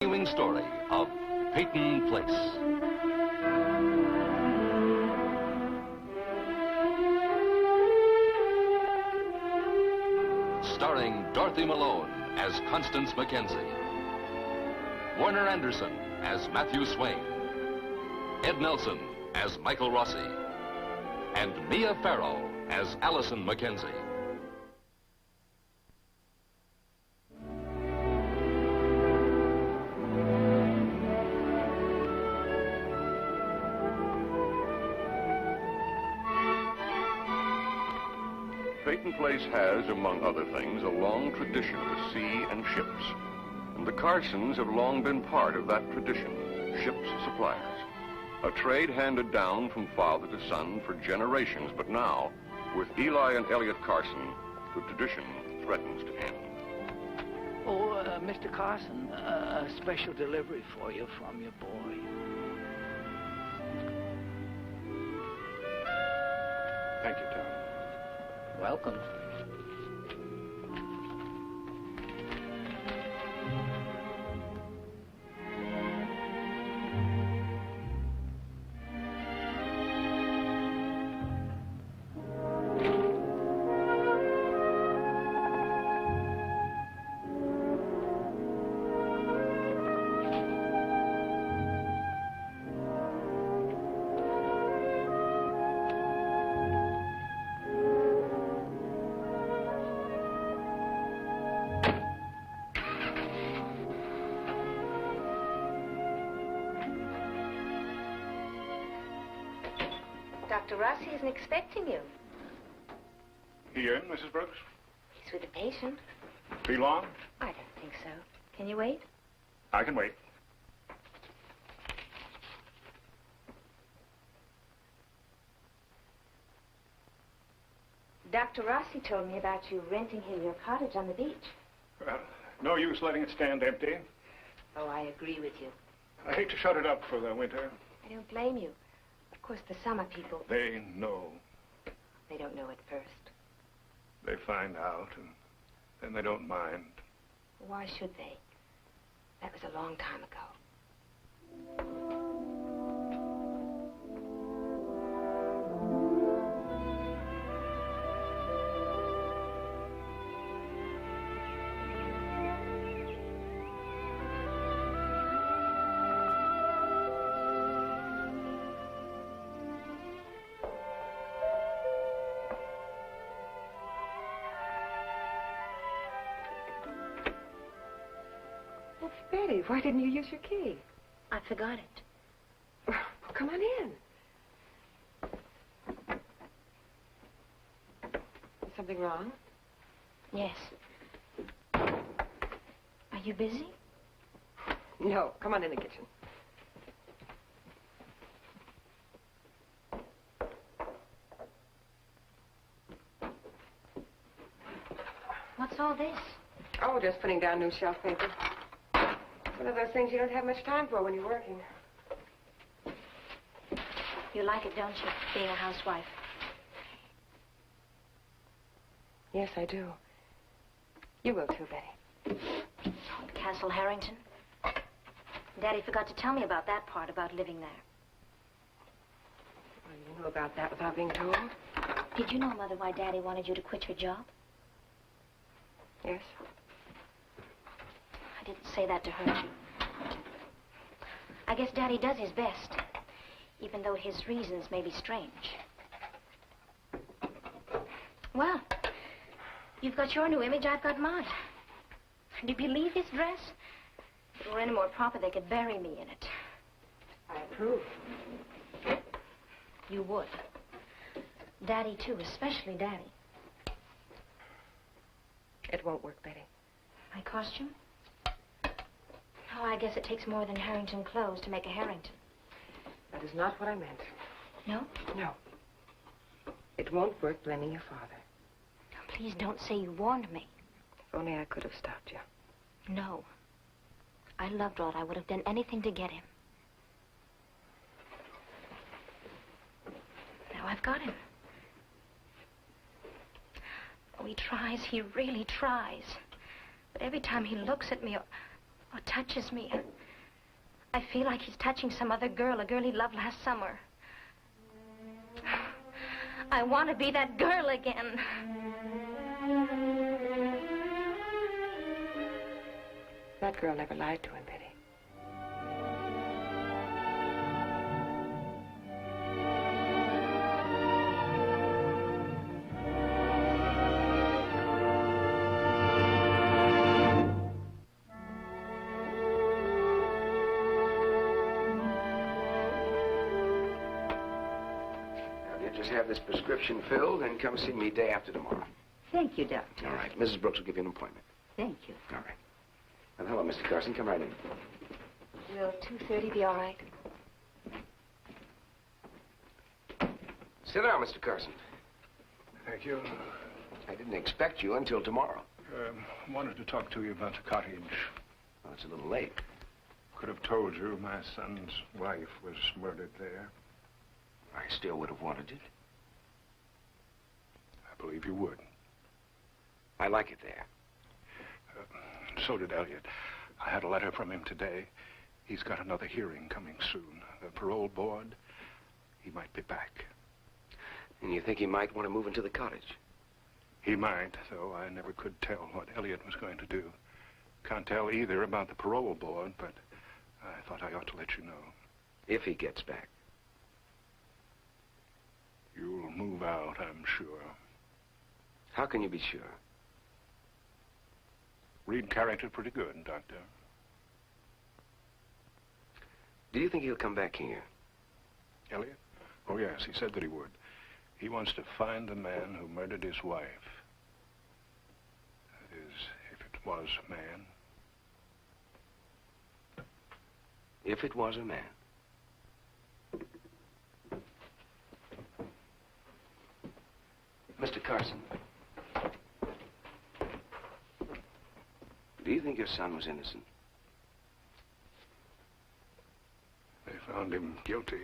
Continuing story of Peyton Place. Starring Dorothy Malone as Constance Mackenzie, Warner Anderson as Matthew Swain, Ed Nelson as Michael Rossi, and Mia Farrow as Allison Mackenzie. Peyton Place has, among other things, a long tradition of the sea and ships. And the Carsons have long been part of that tradition, ships suppliers. A trade handed down from father to son for generations, but now, with Eli and Elliot Carson, the tradition threatens to end. Oh, Mr. Carson, a special delivery for you from your boy. Thank you, Tom. Welcome. Dr. Rossi isn't expecting you. He in, Mrs. Brooks? He's with a patient. Be long? I don't think so. Can you wait? I can wait. Dr. Rossi told me about you renting him your cottage on the beach. Well, no use letting it stand empty. Oh, I agree with you. I hate to shut it up for the winter. I don't blame you. Of course, the summer people... They know. They don't know at first. They find out, and then they don't mind. Why should they? That was a long time ago. Betty, why didn't you use your key? I forgot it. Well, come on in. Is something wrong? Yes. Are you busy? No, come on in the kitchen. What's all this? Oh, just putting down new shelf paper. One of those things you don't have much time for when you're working. You like it, don't you, being a housewife? Yes, I do. You will too, Betty. Castle Harrington. Daddy forgot to tell me about that part, about living there. Well, you knew about that without being told? Did you know, Mother, why Daddy wanted you to quit your job? Yes. I didn't say that to hurt you. I guess Daddy does his best, even though his reasons may be strange. Well, you've got your new image, I've got mine. Do you believe this dress? If it were any more proper, they could bury me in it. I approve. You would. Daddy, too, especially Daddy. It won't work, Betty. My costume? Oh, I guess it takes more than Harrington clothes to make a Harrington. That is not what I meant. No? No. It won't work blaming your father. Please don't say you warned me. If only I could have stopped you. No. I loved Rod. I would have done anything to get him. Now I've got him. Oh, he tries. He really tries. But every time he looks at me, Oh, touches me. I feel like he's touching some other girl, a girl he loved last summer. I want to be that girl again. That girl never lied to him, Betty. Just have this prescription filled and come see me day after tomorrow. Thank you, Doctor. All right. Mrs. Brooks will give you an appointment. Thank you. All right. And hello, Mr. Carson. Come right in. Will 2:30 be all right? Sit down, Mr. Carson. Thank you. I didn't expect you until tomorrow. Wanted to talk to you about the cottage. Well, it's a little late. Could have told you my son's wife was murdered there. I still would have wanted it. I believe you would. I like it there. So did Elliot. I had a letter from him today. He's got another hearing coming soon. The parole board, he might be back. And you think he might want to move into the cottage? He might, though I never could tell what Elliot was going to do. Can't tell either about the parole board, but I thought I ought to let you know. If he gets back. You'll move out, I'm sure. How can you be sure? Read character pretty good, Doctor. Do you think he'll come back here? Elliot? Oh, yes, he said that he would. He wants to find the man who murdered his wife. That is, if it was a man. If it was a man. Mr. Carson, do you think your son was innocent? They found him guilty.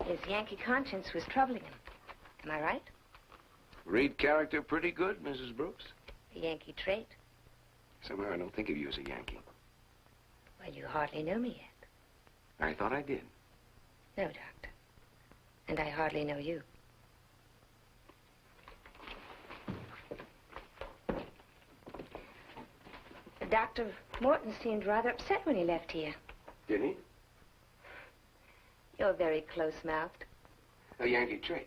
His Yankee conscience was troubling him. Am I right? Read character pretty good, Mrs. Brooks. A Yankee trait. Somehow I don't think of you as a Yankee. Well, you hardly know me yet. I thought I did. No, Doctor. And I hardly know you. Dr. Morton seemed rather upset when he left here. Did he? You're very close-mouthed. A Yankee trait.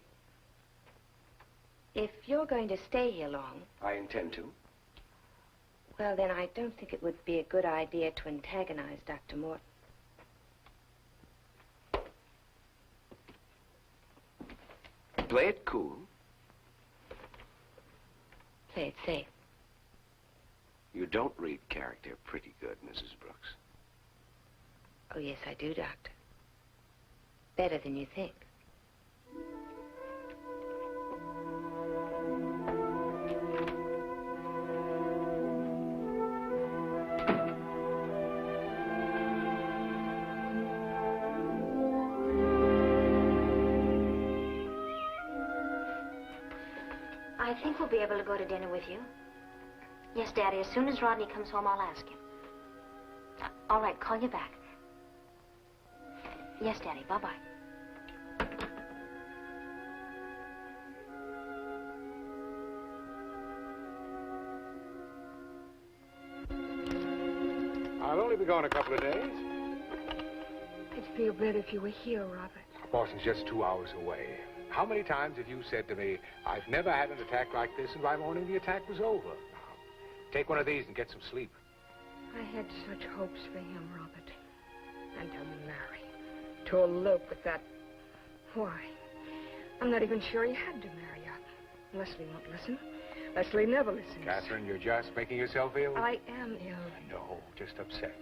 If you're going to stay here long, I intend to. well, then I don't think it would be a good idea to antagonize Dr. Morton. Play it cool. Play it safe. You don't read character pretty good, Mrs. Brooks. Oh, yes, I do, Doctor. Better than you think. I think we'll be able to go to dinner with you. Yes, Daddy, as soon as Rodney comes home, I'll ask him. All right, call you back. Yes, Daddy, bye-bye. I'll only be gone a couple of days. I'd feel better if you were here, Robert. Boston's just 2 hours away. How many times have you said to me, I've never had an attack like this, and by morning the attack was over? Take one of these and get some sleep. I had such hopes for him, Robert. And to marry. To elope with that... Why? I'm not even sure he had to marry her. Leslie won't listen. Leslie never listens. Catherine, you're just making yourself ill. I am ill. No, just upset.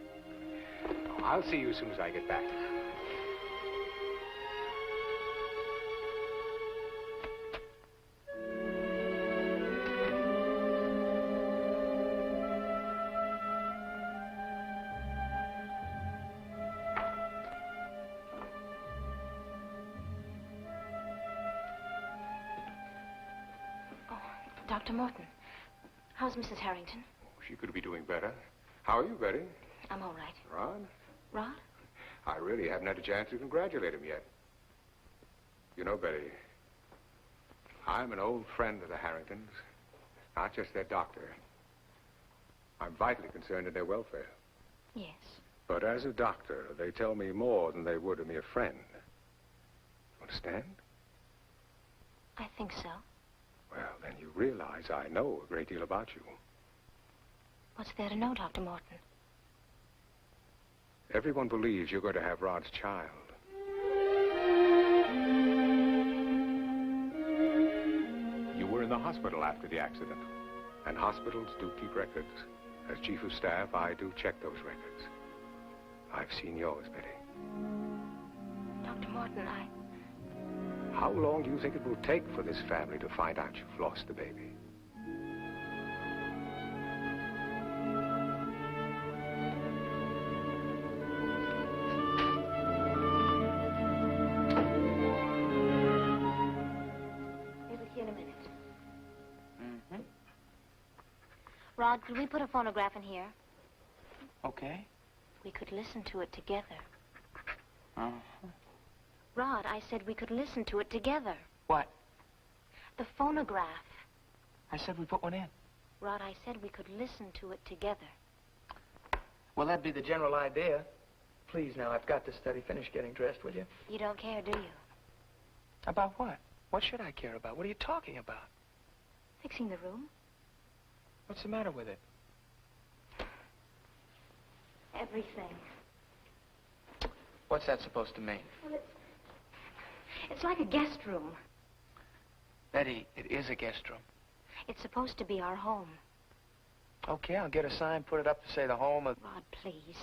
I'll see you as soon as I get back. Dr. Morton. How's Mrs. Harrington? She could be doing better. How are you, Betty? I'm all right. Rod? Rod? I really haven't had a chance to congratulate him yet. You know, Betty, I'm an old friend of the Harringtons, not just their doctor. I'm vitally concerned in their welfare. Yes. But as a doctor, they tell me more than they would a mere friend. Understand? I think so. Well, then you realize I know a great deal about you. What's there to know, Dr. Morton? Everyone believes you're going to have Rod's child. You were in the hospital after the accident. And hospitals do keep records. As chief of staff, I do check those records. I've seen yours, Betty. Dr. Morton, How long do you think it will take for this family to find out you've lost the baby? Be with you in a minute. Rod, could we put a phonograph in here? Okay. We could listen to it together. Uh-huh. Rod, I said we could listen to it together. What? The phonograph. I said we put one in. Rod, I said we could listen to it together. Well, that'd be the general idea. Please, now, I've got to study. Finish getting dressed, will you? You don't care, do you? About what? What should I care about? What are you talking about? Fixing the room? What's the matter with it? Everything. What's that supposed to mean? Well, it's like a guest room. Betty, it is a guest room. It's supposed to be our home. Okay, I'll get a sign, put it up to say the home of... Rod, please.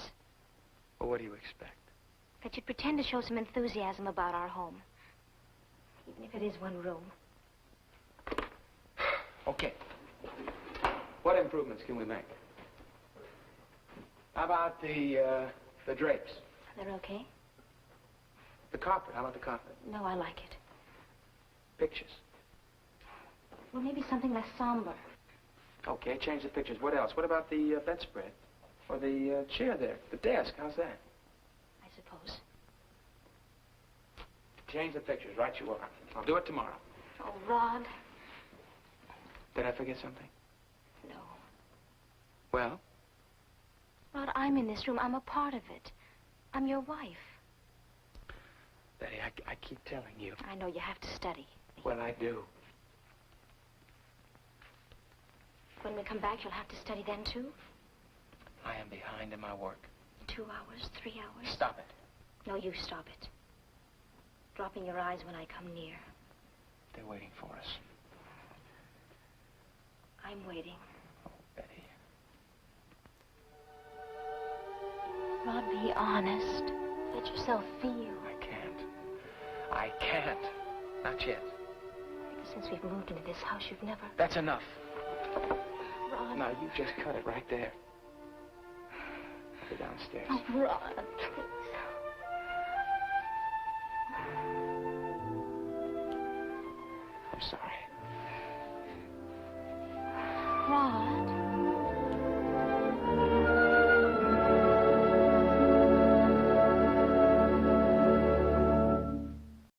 Well, what do you expect? That you'd pretend to show some enthusiasm about our home. Even if it is one room. Okay. What improvements can we make? How about the drapes? They're okay? The carpet, how about the carpet? No, I like it. Pictures. Well, maybe something less somber. Okay, change the pictures. What else? What about the bedspread? Or the chair there? The desk, how's that? I suppose. Change the pictures, right you are. I'll do it tomorrow. Oh, Rod. Did I forget something? No. Well? Rod, I'm in this room. I'm a part of it. I'm your wife. Betty, I keep telling you. I know you have to study. Well, I do. When we come back, you'll have to study then, too? I am behind in my work. 2 hours, 3 hours? Stop it. No, you stop it. Dropping your eyes when I come near. They're waiting for us. I'm waiting. Oh, Betty. Rod, be honest. Let yourself feel. I can't. Not yet. Because since we've moved into this house, you've never... That's enough. Rod. Now, you just cut it right there. I'll go downstairs. Oh, Rod, please. I'm sorry. Rod.